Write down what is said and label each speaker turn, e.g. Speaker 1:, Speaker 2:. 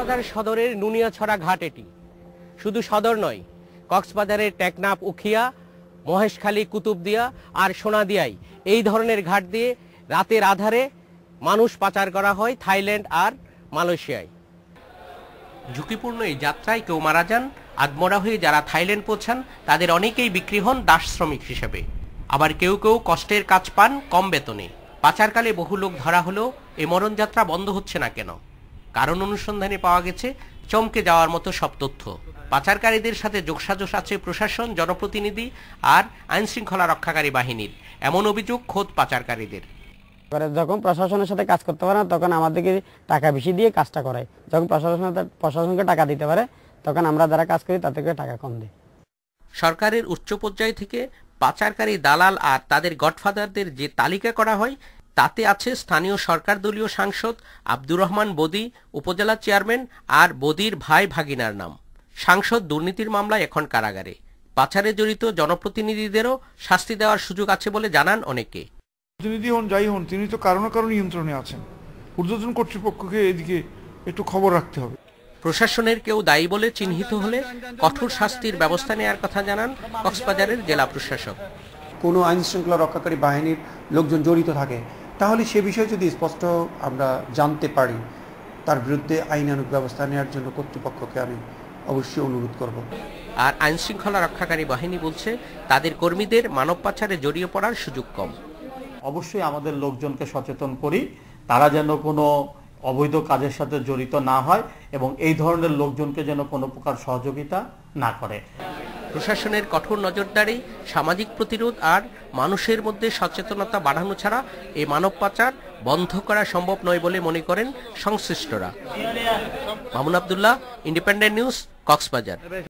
Speaker 1: কক্সবাজার সদরের নুনিয়াছড়া ঘাট এটি। শুধু সদর নয়, কক্সবাজারের টেকনাফ, উখিয়া, মহেশখালী, কুতুবদিয়া আর সোনাদিয়ায় এই ধরনের ঘাট দিয়ে রাতের আধারে মানুষ পাচার করা হয় থাইল্যান্ড আর মালয়েশিয়ায়। ঝুঁকিপূর্ণ এই যাত্রায় কেউ মারা যান, আধমরা হয়ে যারা থাইল্যান্ড পৌঁছান তাদের অনেকেই বিক্রি হন দাস শ্রমিক হিসেবে। আবার কেউ কেউ কষ্টের কাজ পান কম বেতনে। পাচারকালে বহু লোক ধরা হলেও এ মরণযাত্রা বন্ধ হচ্ছে না কেন? কারণ অনুসন্ধানে পাওয়া গেছে চমকে যাওয়ার মতো সব তথ্য। পাচারকারীদের সাথে যোগসাজশ আছে প্রশাসন, জনপ্রতিনিধি আর আইন শৃঙ্খলা রক্ষাকারী বাহিনীর, এমন অভিযোগ খোদ পাচারকারীদের।
Speaker 2: যখন প্রশাসনের সাথে কাজ করতে পারে না তখন আমাদেরকে টাকা বেশি দিয়ে কাজটা করায়। যখন প্রশাসনকে টাকা দিতে পারে তখন আমরা যারা কাজ করি তাদেরকে টাকা কম দিই।
Speaker 1: সরকারের উচ্চ পর্যায় থেকে পাচারকারী দালাল আর তাদের গডফাদারদের যে তালিকা করা হয় তাতে আছে স্থানীয় সরকার দলীয় সাংসদ আব্দুর রহমান বদি, উপজেলা চেয়ারম্যান আর বদির ভাই ভাগিনার নাম। সাংসদ দুর্নীতির মামলায় এখন কারাগারে। পাচারে জড়িত জনপ্রতিনিধিদেরও শাস্তি দেওয়ার সুযোগ আছে বলে জানান অনেকে।
Speaker 3: প্রতিনিধি হন যাই হন, তিনি তো কারো না কারো নিয়ন্ত্রণে আছেন। ঊর্ধ্বতন কর্তৃপক্ষকে এদিকে একটু খবর রাখতে হবে।
Speaker 1: প্রশাসনের কেউ দায়ী বলে চিহ্নিত হলে কঠোর শাস্তির ব্যবস্থা নেওয়ার কথা জানান কক্সবাজারের জেলা প্রশাসক।
Speaker 4: কোনো আইন শৃঙ্খলা রক্ষাকারী বাহিনীর লোকজন জড়িত থাকে তাহলে সে বিষয়ে যদি স্পষ্ট আমরা জানতে পারি, তার বিরুদ্ধে আইনানুগ ব্যবস্থা নেওয়ার জন্য কর্তৃপক্ষকে আমি অবশ্যই অনুরোধ করব।
Speaker 1: আর আইন শৃঙ্খলা রক্ষাকারী বাহিনী বলছে তাদের কর্মীদের মানব পাচারে জড়িয়ে পড়ার সুযোগ কম।
Speaker 5: অবশ্যই আমাদের লোকজনকে সচেতন করি, তারা যেন কোনো অবৈধ কাজের সাথে জড়িত না হয় এবং এই ধরনের লোকজনকে যেন কোনো প্রকার সহযোগিতা না করে।
Speaker 1: প্রশাসনের কঠোর নজরদারি, সামাজিক প্রতিরোধ আর মানুষের মধ্যে সচেতনতা বাড়ানো ছাড়া এই মানব পাচার বন্ধ করা সম্ভব নয় বলে মনে করেন সংশ্লিষ্টরা। Mamun Abdullah, independent news, Cox's Bazar.